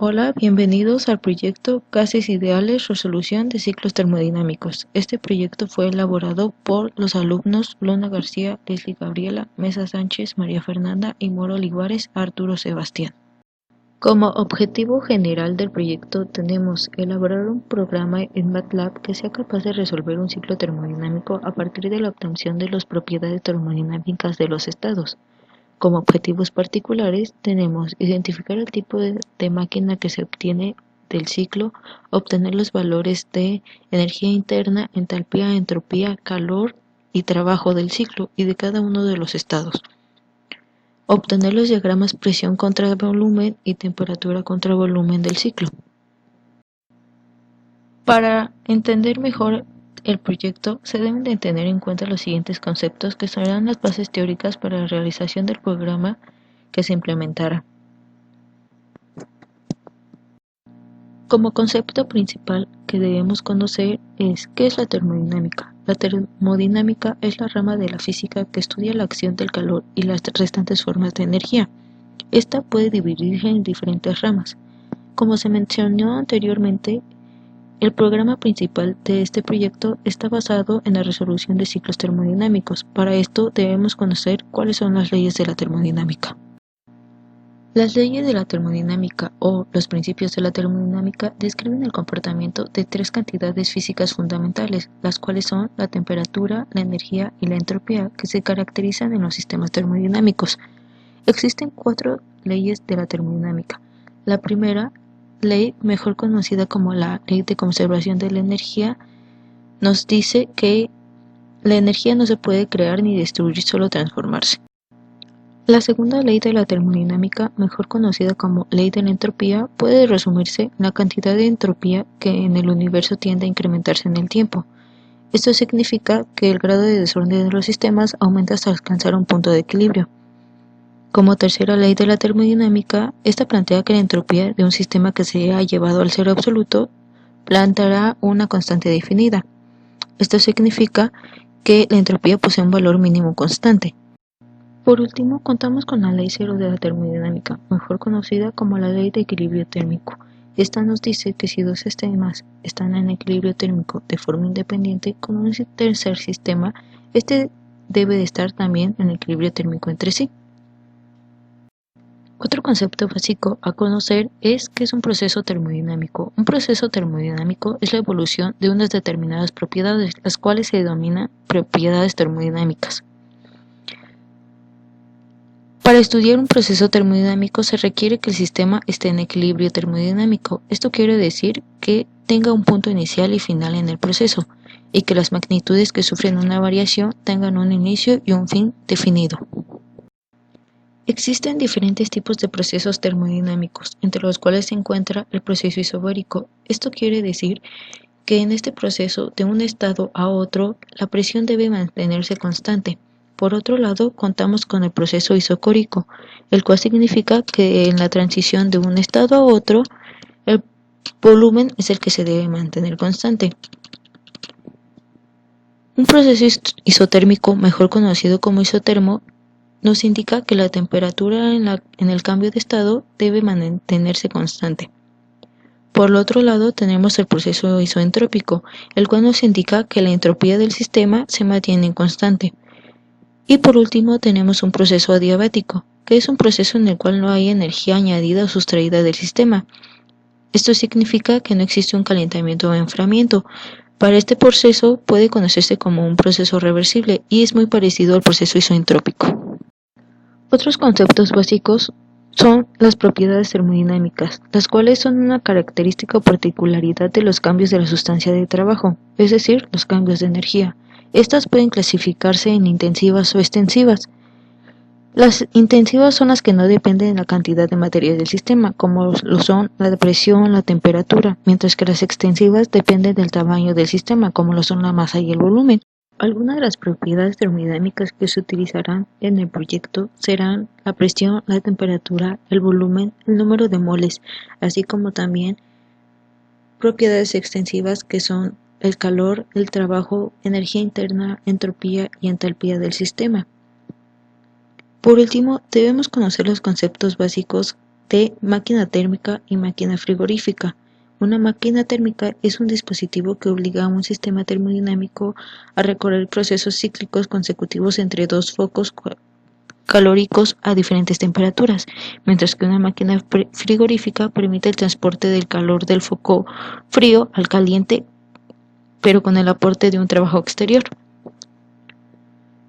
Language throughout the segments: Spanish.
Hola, bienvenidos al proyecto Gases Ideales Resolución de Ciclos Termodinámicos. Este proyecto fue elaborado por los alumnos Luna García, Leslie Gabriela, Mesa Sánchez, María Fernanda y Moro Olivares, Arturo Sebastián. Como objetivo general del proyecto tenemos elaborar un programa en MATLAB que sea capaz de resolver un ciclo termodinámico a partir de la obtención de las propiedades termodinámicas de los estados. Como objetivos particulares tenemos identificar el tipo de máquina que se obtiene del ciclo, obtener los valores de energía interna, entalpía, entropía, calor y trabajo del ciclo y de cada uno de los estados. Obtener los diagramas presión contra volumen y temperatura contra volumen del ciclo. Para entender mejor el proyecto, se deben de tener en cuenta los siguientes conceptos que serán las bases teóricas para la realización del programa que se implementará. Como concepto principal que debemos conocer es ¿qué es la termodinámica? La termodinámica es la rama de la física que estudia la acción del calor y las restantes formas de energía. Esta puede dividirse en diferentes ramas. Como se mencionó anteriormente, el programa principal de este proyecto está basado en la resolución de ciclos termodinámicos. Para esto debemos conocer cuáles son las leyes de la termodinámica. Las leyes de la termodinámica o los principios de la termodinámica describen el comportamiento de tres cantidades físicas fundamentales, las cuales son la temperatura, la energía y la entropía, que se caracterizan en los sistemas termodinámicos. Existen 4 leyes de la termodinámica. La primera ley, mejor conocida como la ley de conservación de la energía, nos dice que la energía no se puede crear ni destruir, solo transformarse. La segunda ley de la termodinámica, mejor conocida como ley de la entropía, puede resumirse en la cantidad de entropía que en el universo tiende a incrementarse en el tiempo. Esto significa que el grado de desorden de los sistemas aumenta hasta alcanzar un punto de equilibrio. Como tercera ley de la termodinámica, esta plantea que la entropía de un sistema que se ha llevado al cero absoluto planteará una constante definida. Esto significa que la entropía posee un valor mínimo constante. Por último, contamos con la ley cero de la termodinámica, mejor conocida como la ley de equilibrio térmico. Esta nos dice que si dos sistemas están en equilibrio térmico de forma independiente con un tercer sistema, este debe de estar también en equilibrio térmico entre sí. Otro concepto básico a conocer es qué es un proceso termodinámico. Un proceso termodinámico es la evolución de unas determinadas propiedades, las cuales se denominan propiedades termodinámicas. Para estudiar un proceso termodinámico se requiere que el sistema esté en equilibrio termodinámico. Esto quiere decir que tenga un punto inicial y final en el proceso, y que las magnitudes que sufren una variación tengan un inicio y un fin definido. Existen diferentes tipos de procesos termodinámicos, entre los cuales se encuentra el proceso isobárico. Esto quiere decir que en este proceso, de un estado a otro, la presión debe mantenerse constante. Por otro lado, contamos con el proceso isocórico, el cual significa que en la transición de un estado a otro, el volumen es el que se debe mantener constante. Un proceso isotérmico, mejor conocido como isotermo, nos indica que la temperatura en el cambio de estado debe mantenerse constante. Por el otro lado tenemos el proceso isoentrópico, el cual nos indica que la entropía del sistema se mantiene constante. Y por último tenemos un proceso adiabático, que es un proceso en el cual no hay energía añadida o sustraída del sistema. Esto significa que no existe un calentamiento o enfriamiento. Para este proceso puede conocerse como un proceso reversible y es muy parecido al proceso isoentrópico. Otros conceptos básicos son las propiedades termodinámicas, las cuales son una característica o particularidad de los cambios de la sustancia de trabajo, es decir, los cambios de energía. Estas pueden clasificarse en intensivas o extensivas. Las intensivas son las que no dependen de la cantidad de materia del sistema, como lo son la presión, la temperatura, mientras que las extensivas dependen del tamaño del sistema, como lo son la masa y el volumen. Algunas de las propiedades termodinámicas que se utilizarán en el proyecto serán la presión, la temperatura, el volumen, el número de moles, así como también propiedades extensivas que son el calor, el trabajo, energía interna, entropía y entalpía del sistema. Por último, debemos conocer los conceptos básicos de máquina térmica y máquina frigorífica. Una máquina térmica es un dispositivo que obliga a un sistema termodinámico a recorrer procesos cíclicos consecutivos entre dos focos calóricos a diferentes temperaturas, mientras que una máquina frigorífica permite el transporte del calor del foco frío al caliente, pero con el aporte de un trabajo exterior.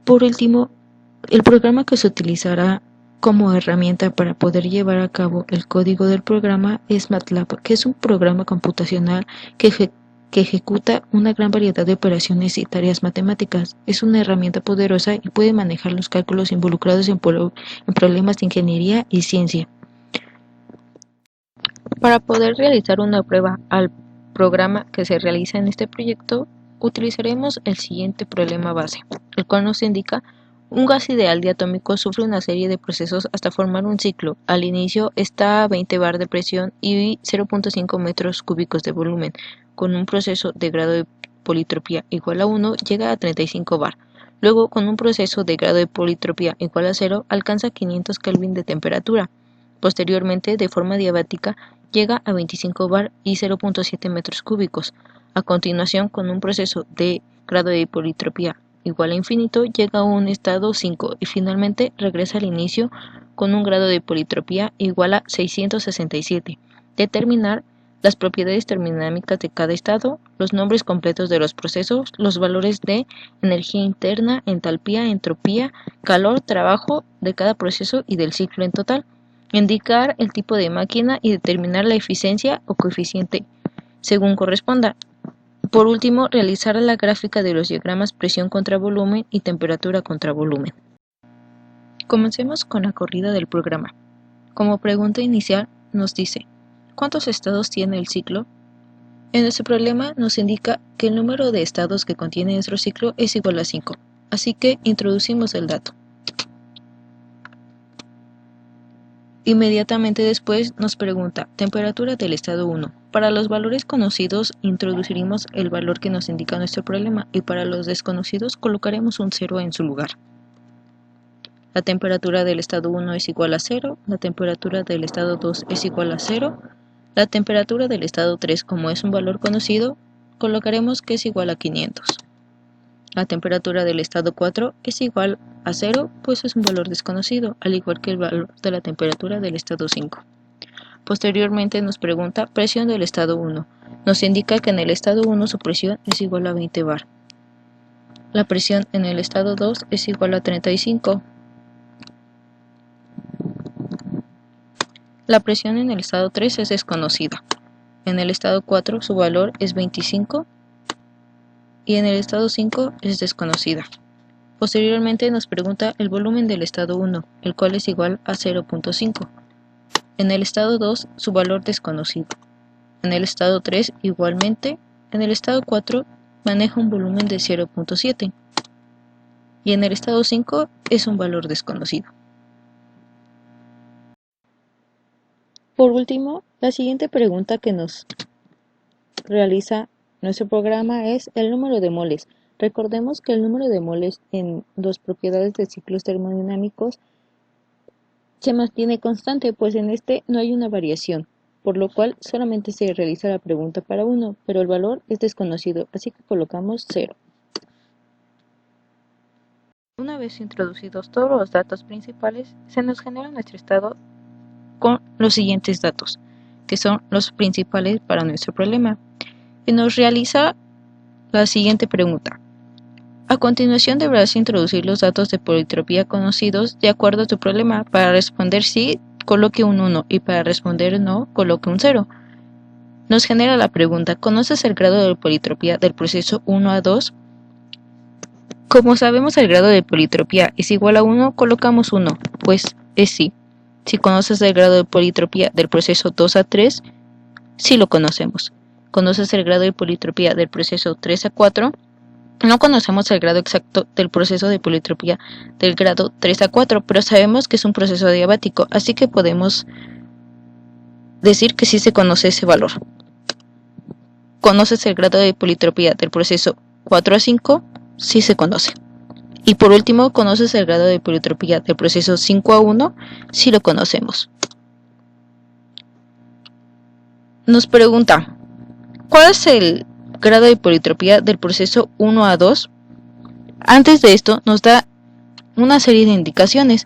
Por último, el programa que se utilizará como herramienta para poder llevar a cabo el código del programa es MATLAB, que es un programa computacional que ejecuta una gran variedad de operaciones y tareas matemáticas. Es una herramienta poderosa y puede manejar los cálculos involucrados en problemas de ingeniería y ciencia. Para poder realizar una prueba al programa que se realiza en este proyecto, utilizaremos el siguiente problema base, el cual nos indica: un gas ideal diatómico sufre una serie de procesos hasta formar un ciclo. Al inicio está a 20 bar de presión y 0.5 metros cúbicos de volumen. Con un proceso de grado de politropía igual a 1 llega a 35 bar. Luego, con un proceso de grado de politropía igual a 0, alcanza 500 Kelvin de temperatura. Posteriormente, de forma diabática, llega a 25 bar y 0.7 metros cúbicos. A continuación, con un proceso de grado de politropía igual a infinito, llega a un estado 5 y finalmente regresa al inicio con un grado de politropía igual a 667. Determinar las propiedades termodinámicas de cada estado, los nombres completos de los procesos, los valores de energía interna, entalpía, entropía, calor, trabajo de cada proceso y del ciclo en total. Indicar el tipo de máquina y determinar la eficiencia o coeficiente según corresponda. Por último, realizar la gráfica de los diagramas presión contra volumen y temperatura contra volumen. Comencemos con la corrida del programa. Como pregunta inicial nos dice: ¿cuántos estados tiene el ciclo? En nuestro problema nos indica que el número de estados que contiene nuestro ciclo es igual a 5, así que introducimos el dato. Inmediatamente después nos pregunta temperatura del estado 1. Para los valores conocidos introduciremos el valor que nos indica nuestro problema y para los desconocidos colocaremos un 0 en su lugar. La temperatura del estado 1 es igual a 0, la temperatura del estado 2 es igual a 0, la temperatura del estado 3, como es un valor conocido, colocaremos que es igual a 500. La temperatura del estado 4 es igual a 0, pues es un valor desconocido, al igual que el valor de la temperatura del estado 5. Posteriormente nos pregunta presión del estado 1. Nos indica que en el estado 1 su presión es igual a 20 bar. La presión en el estado 2 es igual a 35. La presión en el estado 3 es desconocida. En el estado 4 su valor es 25 y en el estado 5 es desconocida. Posteriormente nos pregunta el volumen del estado 1, el cual es igual a 0.5. En el estado 2 su valor desconocido. En el estado 3 igualmente. En el estado 4 maneja un volumen de 0.7 y en el estado 5 es un valor desconocido. Por último, la siguiente pregunta que nos realiza nuestro programa es el número de moles. Recordemos que el número de moles en las propiedades de ciclos termodinámicos se mantiene constante, pues en este no hay una variación, por lo cual solamente se realiza la pregunta para 1, pero el valor es desconocido, así que colocamos 0. Una vez introducidos todos los datos principales, se nos genera nuestro estado con los siguientes datos, que son los principales para nuestro problema, y nos realiza la siguiente pregunta. A continuación deberás introducir los datos de politropía conocidos de acuerdo a tu problema. Para responder sí, coloque un 1 y para responder no, coloque un 0. Nos genera la pregunta, ¿conoces el grado de politropía del proceso 1 a 2? Como sabemos el grado de politropía es igual a 1, colocamos 1, pues es sí. Si conoces el grado de politropía del proceso 2 a 3, sí lo conocemos. ¿Conoces el grado de politropía del proceso 3 a 4? No conocemos el grado exacto del proceso de politropía del grado 3 a 4, pero sabemos que es un proceso adiabático, así que podemos decir que sí se conoce ese valor. ¿Conoces el grado de politropía del proceso 4 a 5? Sí se conoce. Y por último, ¿conoces el grado de politropía del proceso 5 a 1? Sí lo conocemos. nos pregunta, ¿cuál es el grado de politropía del proceso 1 a 2? Antes de esto nos da una serie de indicaciones.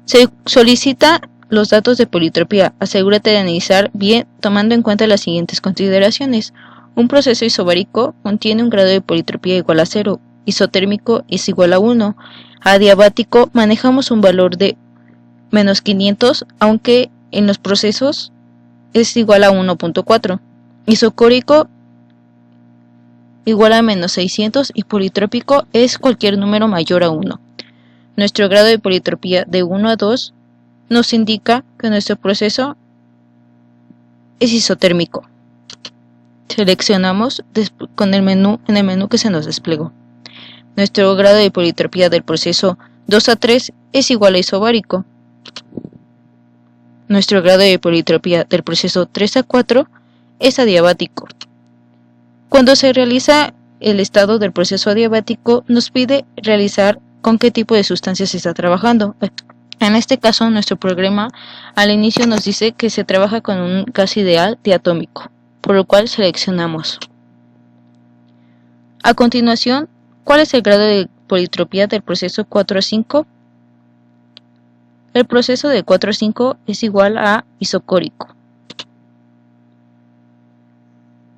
Se solicita los datos de politropía. Asegúrate de analizar bien tomando en cuenta las siguientes consideraciones. Un proceso isobárico contiene un grado de politropía igual a 0, isotérmico es igual a 1, adiabático manejamos un valor de menos 500, aunque en los procesos es igual a 1.4, isocórico igual a menos 600 y politrópico es cualquier número mayor a 1. Nuestro grado de politropía de 1 a 2 nos indica que nuestro proceso es isotérmico. Seleccionamos con el menú en el menú que se nos desplegó. Nuestro grado de politropía del proceso 2 a 3 es igual a isobárico. Nuestro grado de politropía del proceso 3 a 4 es adiabático. Cuando se realiza el estado del proceso adiabático, nos pide realizar con qué tipo de sustancias se está trabajando. En este caso, nuestro programa al inicio nos dice que se trabaja con un gas ideal diatómico, por lo cual seleccionamos. A continuación, ¿cuál es el grado de politropía del proceso 4 a 5? El proceso de 4 a 5 es igual a isocórico.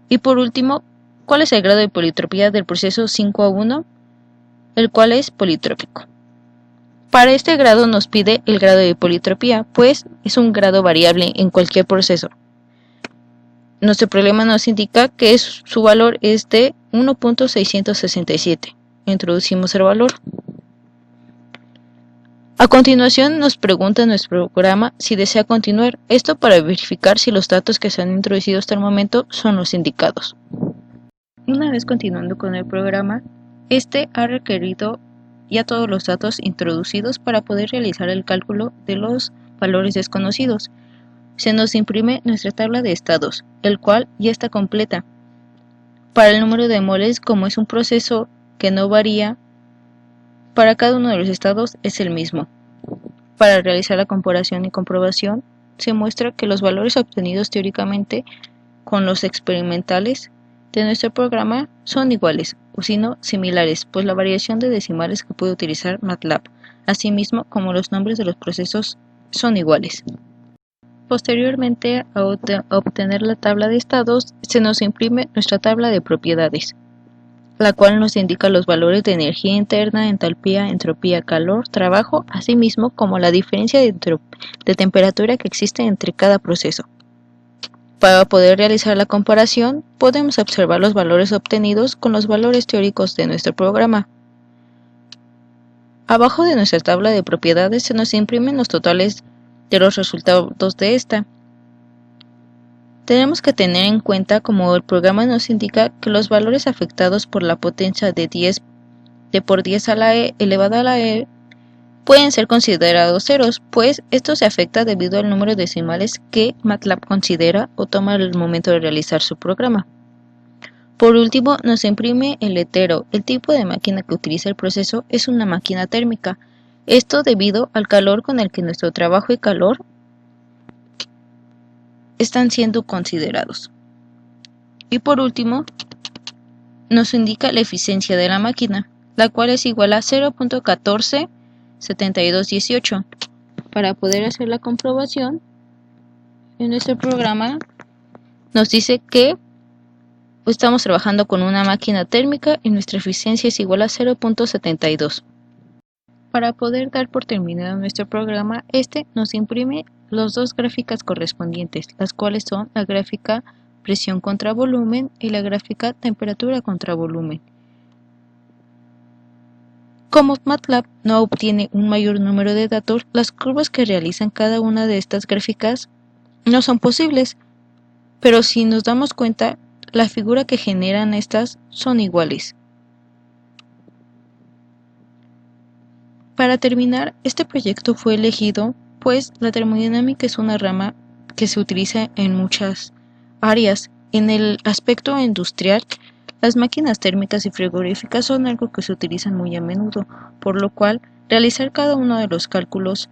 Y por último, ¿cuál es el grado de politropía del proceso 5 a 1? El cual es politrópico. Para este grado nos pide el grado de politropía, pues es un grado variable en cualquier proceso. Nuestro problema nos indica que su valor es de 1.667. Introducimos el valor. A continuación nos pregunta nuestro programa si desea continuar, esto para verificar si los datos que se han introducido hasta el momento son los indicados. Una vez continuando con el programa, este ha requerido ya todos los datos introducidos para poder realizar el cálculo de los valores desconocidos. Se nos imprime nuestra tabla de estados, el cual ya está completa. Para el número de moles, como es un proceso que no varía, para cada uno de los estados es el mismo. Para realizar la comparación y comprobación, se muestra que los valores obtenidos teóricamente con los experimentales de nuestro programa son iguales, o si no, similares, pues la variación de decimales que puede utilizar MATLAB, asimismo como los nombres de los procesos son iguales. Posteriormente, a obtener la tabla de estados, se nos imprime nuestra tabla de propiedades, la cual nos indica los valores de energía interna, entalpía, entropía, calor, trabajo, asimismo como la diferencia de temperatura que existe entre cada proceso. Para poder realizar la comparación, podemos observar los valores obtenidos con los valores teóricos de nuestro programa. Abajo de nuestra tabla de propiedades se nos imprimen los totales de los resultados de esta. Tenemos que tener en cuenta, como el programa nos indica, que los valores afectados por la potencia de por 10 a la e elevada a la e pueden ser considerados ceros, pues esto se afecta debido al número de decimales que MATLAB considera o toma al momento de realizar su programa. Por último, nos imprime el letero. El tipo de máquina que utiliza el proceso es una máquina térmica. Esto debido al calor con el que nuestro trabajo y calor están siendo considerados. Y por último, nos indica la eficiencia de la máquina, la cual es igual a 0.147218. Para poder hacer la comprobación, en nuestro programa nos dice que estamos trabajando con una máquina térmica y nuestra eficiencia es igual a 0.72. Para poder dar por terminado nuestro programa, nos imprime las dos gráficas correspondientes, las cuales son la gráfica presión contra volumen y la gráfica temperatura contra volumen. Como MATLAB no obtiene un mayor número de datos, las curvas que realizan cada una de estas gráficas no son posibles, pero si nos damos cuenta, la figura que generan estas son iguales. Para terminar, este proyecto fue elegido pues la termodinámica es una rama que se utiliza en muchas áreas. En el aspecto industrial, las máquinas térmicas y frigoríficas son algo que se utilizan muy a menudo, por lo cual realizar cada uno de los cálculos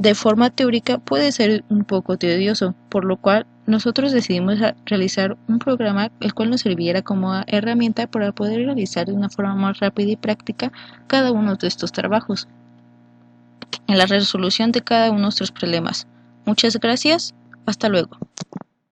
de forma teórica puede ser un poco tedioso, por lo cual nosotros decidimos realizar un programa el cual nos serviera como herramienta para poder realizar de una forma más rápida y práctica cada uno de estos trabajos en la resolución de cada uno de nuestros problemas. Muchas gracias, hasta luego.